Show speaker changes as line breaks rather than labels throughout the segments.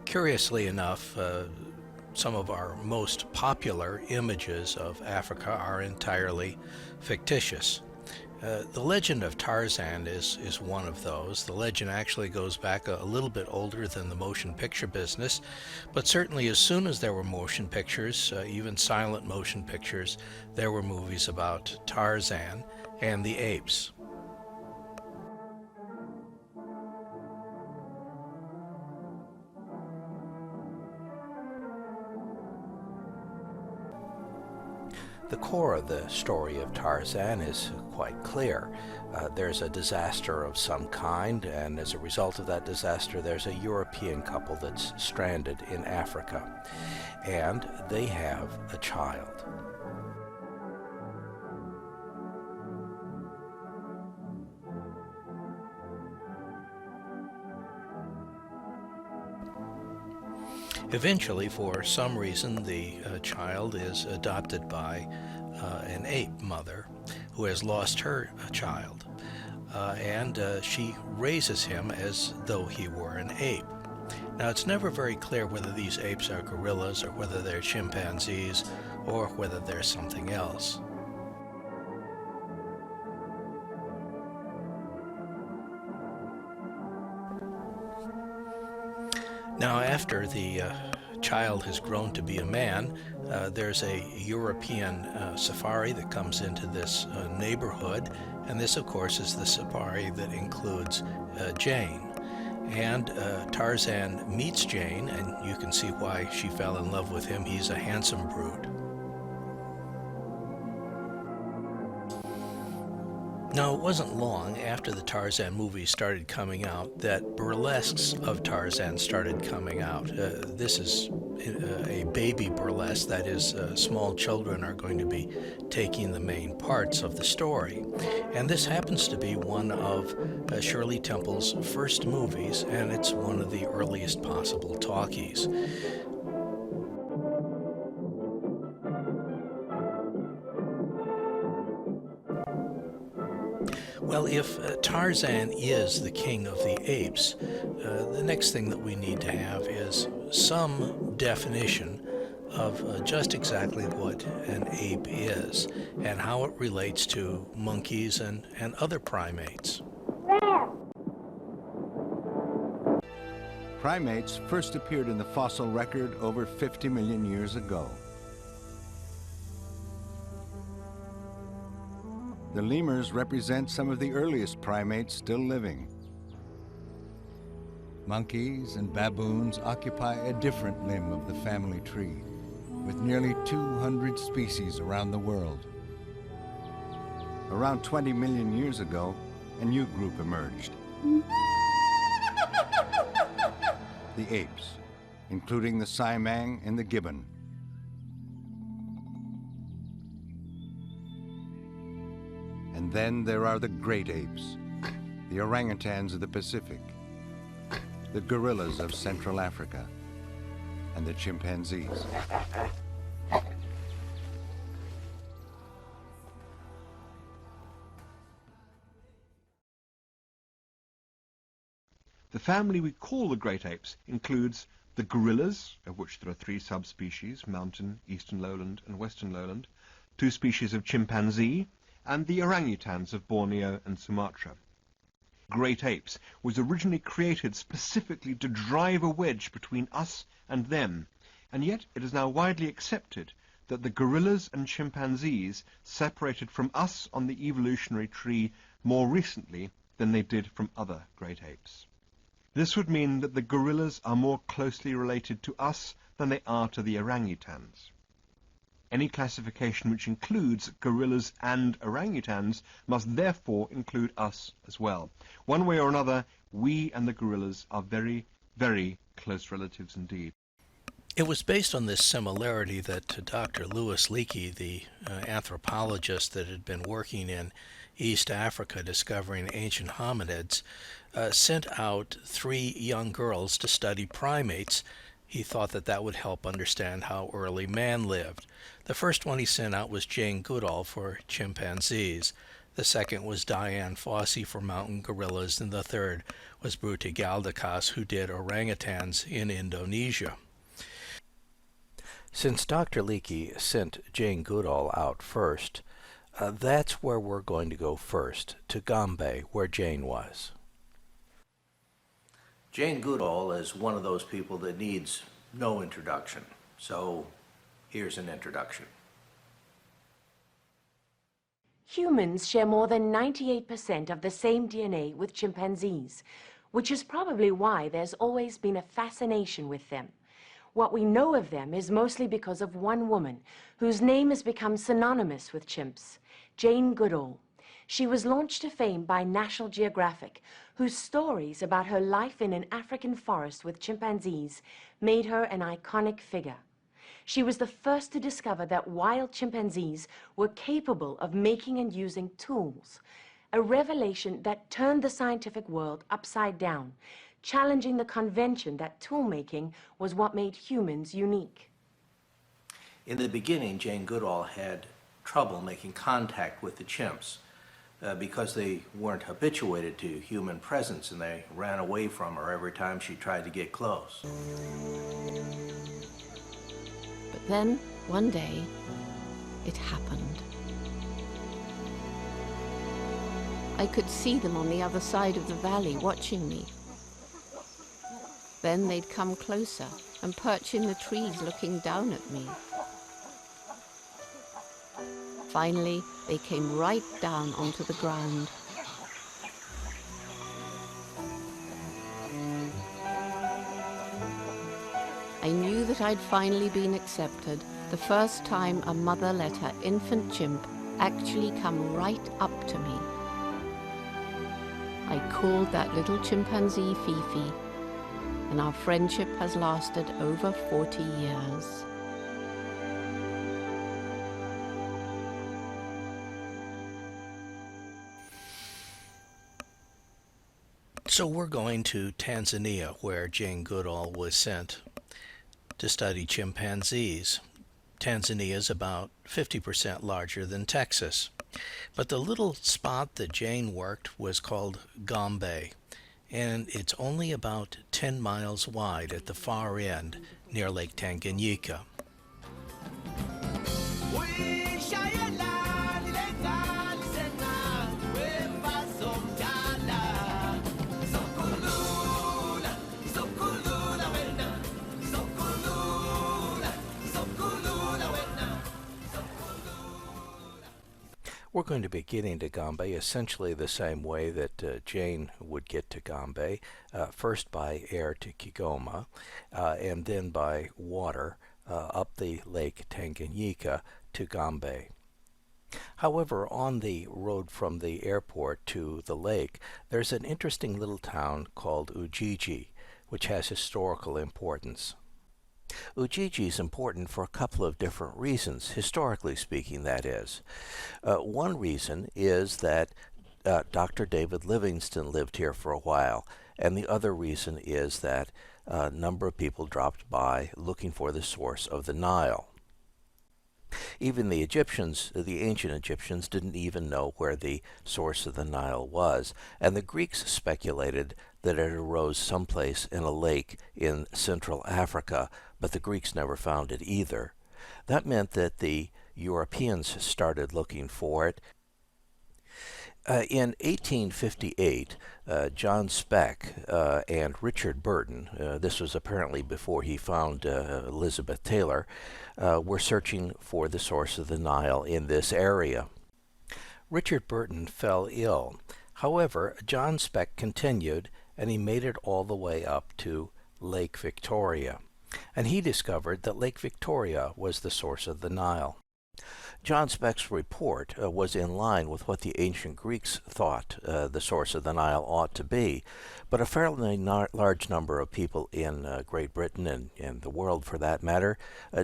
Curiously enough, some of our most popular images of Africa are entirely fictitious. The legend of Tarzan is one of those. The legend actually goes back a little bit older than the motion picture business, but certainly as soon as there were motion pictures, even silent motion pictures, there were movies about Tarzan and the apes. The core of the story of Tarzan is quite clear. There's a disaster of some kind, and as a result of that disaster, there's a European couple that's stranded in Africa, and they have a child. Eventually, for some reason, the child is adopted by an ape mother who has lost her child, and she raises him as though he were an ape. Now, it's never very clear whether these apes are gorillas or whether they're chimpanzees or whether they're something else. Now, after the child has grown to be a man, there's a European safari that comes into this neighborhood, and this, of course, is the safari that includes Jane. And Tarzan meets Jane, and you can see why she fell in love with him. He's a handsome brute. Now, it wasn't long after the Tarzan movies started coming out that burlesques of Tarzan started coming out. This is a baby burlesque, that is, small children are going to be taking the main parts of the story. And this happens to be one of Shirley Temple's first movies, and it's one of the earliest possible talkies. Well, if Tarzan is the king of the apes, the next thing that we need to have is some definition of just exactly what an ape is and how it relates to monkeys and other primates.
Primates first appeared in the fossil record over 50 million years ago. The lemurs represent some of the earliest primates still living. Monkeys and baboons occupy a different limb of the family tree, with nearly 200 species around the world. Around 20 million years ago, a new group emerged. The apes, including the Simang and the gibbon. And then there are the great apes, the orangutans of the Pacific, the gorillas of Central Africa, and the chimpanzees.
The family we call the great apes includes the gorillas, of which there are 3 subspecies, mountain, eastern lowland, and western lowland, 2 species of chimpanzee, and the orangutans of Borneo and Sumatra. Great apes was originally created specifically to drive a wedge between us and them, and yet it is now widely accepted that the gorillas and chimpanzees separated from us on the evolutionary tree more recently than they did from other great apes. This would mean that the gorillas are more closely related to us than they are to the orangutans. Any classification which includes gorillas and orangutans must therefore include us as well. One way or another, we and the gorillas are very, very close relatives indeed.
It was based on this similarity that Dr. Louis Leakey, the anthropologist that had been working in East Africa discovering ancient hominids, sent out 3 young girls to study primates. He thought that that would help understand how early man lived. The first one he sent out was Jane Goodall for chimpanzees. The second was Diane Fossey for mountain gorillas, and the third was Bruti Galdikas, who did orangutans in Indonesia. Since Dr. Leakey sent Jane Goodall out first, that's where we're going to go first, to Gombe, where Jane was. Jane Goodall is one of those people that needs no introduction, so here's an introduction.
Humans share more than 98% of the same DNA with chimpanzees, which is probably why there's always been a fascination with them. What we know of them is mostly because of one woman whose name has become synonymous with chimps, Jane Goodall. She was launched to fame by National Geographic, whose stories about her life in an African forest with chimpanzees made her an iconic figure. She was the first to discover that wild chimpanzees were capable of making and using tools, a revelation that turned the scientific world upside down, challenging the convention that tool-making was what made humans unique.
In the beginning, Jane Goodall had trouble making contact with the chimps because they weren't habituated to human presence, and they ran away from her every time she tried to get close.
But then, one day, it happened. I could see them on the other side of the valley watching me. Then they'd come closer and perch in the trees looking down at me. Finally, they came right down onto the ground. I knew that I'd finally been accepted, the first time a mother let her infant chimp actually come right up to me. I called that little chimpanzee Fifi, and our friendship has lasted over 40 years.
So we're going to Tanzania, where Jane Goodall was sent to study chimpanzees. Tanzania is about 50% larger than Texas. But the little spot that Jane worked was called Gombe, and it's only about 10 miles wide at the far end near Lake Tanganyika. We're going to be getting to Gombe essentially the same way that Jane would get to Gombe, first by air to Kigoma, and then by water up the Lake Tanganyika to Gombe. However, on the road from the airport to the lake, there's an interesting little town called Ujiji, which has historical importance. Ujiji is important for a couple of different reasons, historically speaking, that is. One reason is that Dr. David Livingstone lived here for a while, and the other reason is that a number of people dropped by looking for the source of the Nile. Even the Egyptians, the ancient Egyptians, didn't even know where the source of the Nile was, and the Greeks speculated that it arose someplace in a lake in Central Africa, but the Greeks never found it either. That meant that the Europeans started looking for it. In 1858, John Speck and Richard Burton, this was apparently before he found Elizabeth Taylor, were searching for the source of the Nile in this area. Richard Burton fell ill. However, John Speck continued, and he made it all the way up to Lake Victoria. And he discovered that Lake Victoria was the source of the Nile. John Speck's report was in line with what the ancient Greeks thought the source of the Nile ought to be, but a fairly large number of people in Great Britain and the world for that matter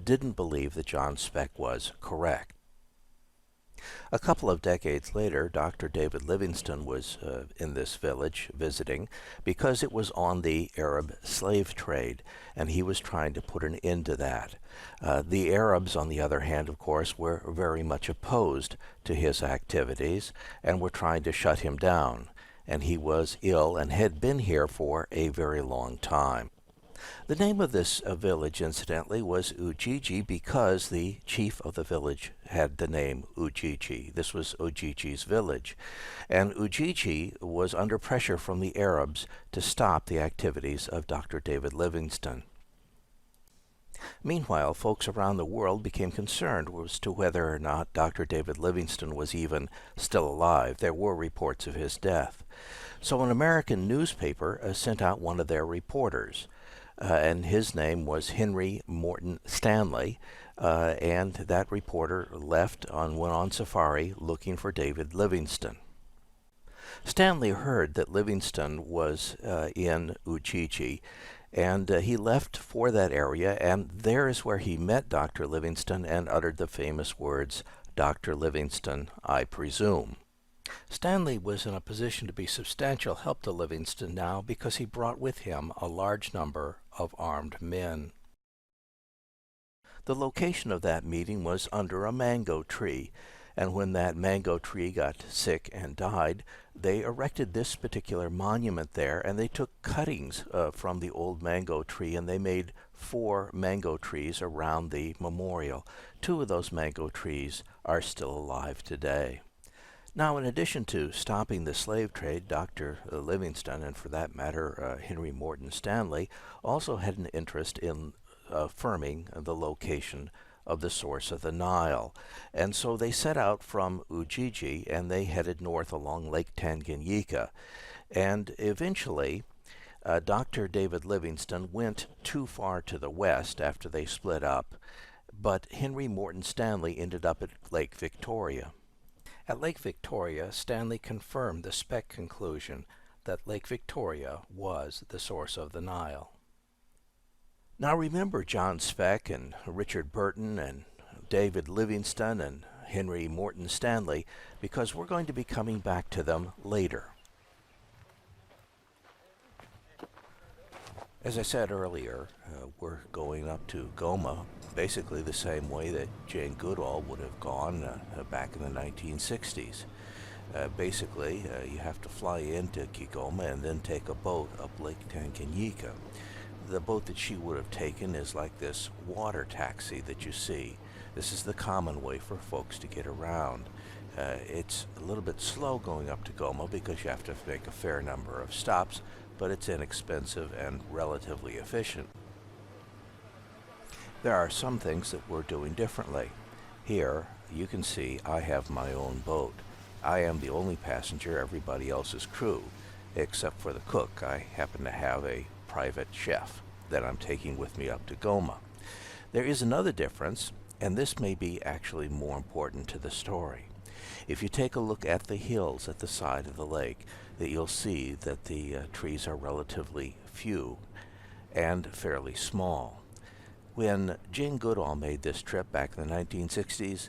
didn't believe that John Speck was correct. A couple of decades later, Dr. David Livingstone was in this village visiting because it was on the Arab slave trade, and he was trying to put an end to that. The Arabs, on the other hand, of course, were very much opposed to his activities and were trying to shut him down, and he was ill and had been here for a very long time. The name of this village, incidentally, was Ujiji because the chief of the village had the name Ujiji. This was Ujiji's village. And Ujiji was under pressure from the Arabs to stop the activities of Dr. David Livingstone. Meanwhile, folks around the world became concerned as to whether or not Dr. David Livingstone was even still alive. There were reports of his death. So an American newspaper sent out one of their reporters. And his name was Henry Morton Stanley, and that reporter went on safari looking for David Livingstone. Stanley heard that Livingstone was in Ujiji, and he left for that area, and there is where he met Dr. Livingstone and uttered the famous words, "Dr. Livingstone, I presume." Stanley was in a position to be substantial help to Livingstone now because he brought with him a large number of armed men. The location of that meeting was under a mango tree, and when that mango tree got sick and died, they erected this particular monument there, and they took cuttings from the old mango tree, and they made 4 mango trees around the memorial. 2 of those mango trees are still alive today. Now, in addition to stopping the slave trade, Dr. Livingstone, and for that matter, Henry Morton Stanley, also had an interest in affirming the location of the source of the Nile. And so they set out from Ujiji, and they headed north along Lake Tanganyika. And eventually, Dr. David Livingstone went too far to the west after they split up, but Henry Morton Stanley ended up at Lake Victoria. At Lake Victoria, Stanley confirmed the Speck conclusion that Lake Victoria was the source of the Nile. Now remember John Speck and Richard Burton and David Livingstone and Henry Morton Stanley, because we're going to be coming back to them later. As I said earlier, we're going up to Gombe basically the same way that Jane Goodall would have gone back in the 1960s. Basically, you have to fly into Kigoma and then take a boat up Lake Tanganyika. The boat that she would have taken is like this water taxi that you see. This is the common way for folks to get around. It's a little bit slow going up to Gombe because you have to make a fair number of stops, but it's inexpensive and relatively efficient. There are some things that we're doing differently. Here, you can see I have my own boat. I am the only passenger, everybody else is crew, except for the cook. I happen to have a private chef that I'm taking with me up to Gombe. There is another difference, and this may be actually more important to the story. If you take a look at the hills at the side of the lake, that you'll see that the trees are relatively few and fairly small. When Jane Goodall made this trip back in the 1960s,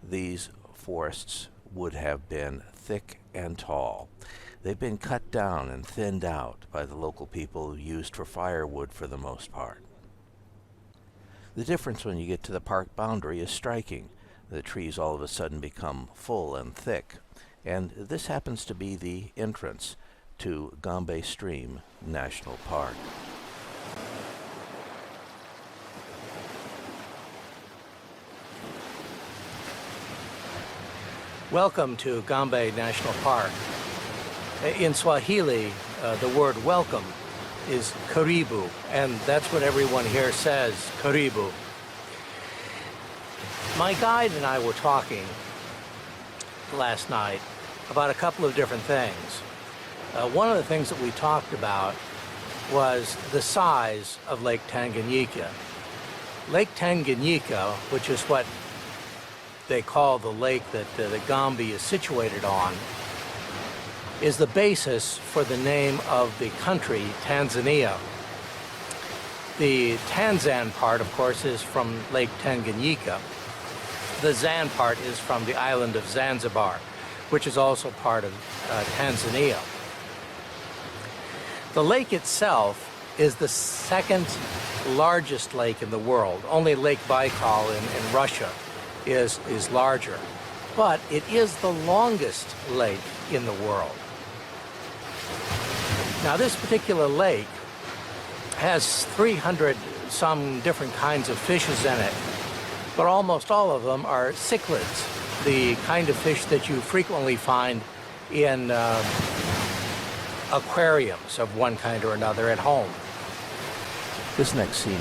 these forests would have been thick and tall. They've been cut down and thinned out by the local people used for firewood for the most part. The difference when you get to the park boundary is striking. The trees all of a sudden become full and thick, and this happens to be the entrance to Gombe Stream National Park. Welcome to Gombe National Park. In Swahili, the word welcome is karibu, and that's what everyone here says, karibu. My guide and I were talking last night about a couple of different things. One of the things that we talked about was the size of Lake Tanganyika. Lake Tanganyika, which is what they call the lake that the Gombe is situated on, is the basis for the name of the country, Tanzania. The Tanzan part, of course, is from Lake Tanganyika. The Zan part is from the island of Zanzibar, which is also part of Tanzania. The lake itself is the second largest lake in the world. Only Lake Baikal in Russia is larger. But it is the longest lake in the world. Now, this particular lake has 300 some different kinds of fishes in it, but almost all of them are cichlids, the kind of fish that you frequently find in aquariums of one kind or another at home.
This next scene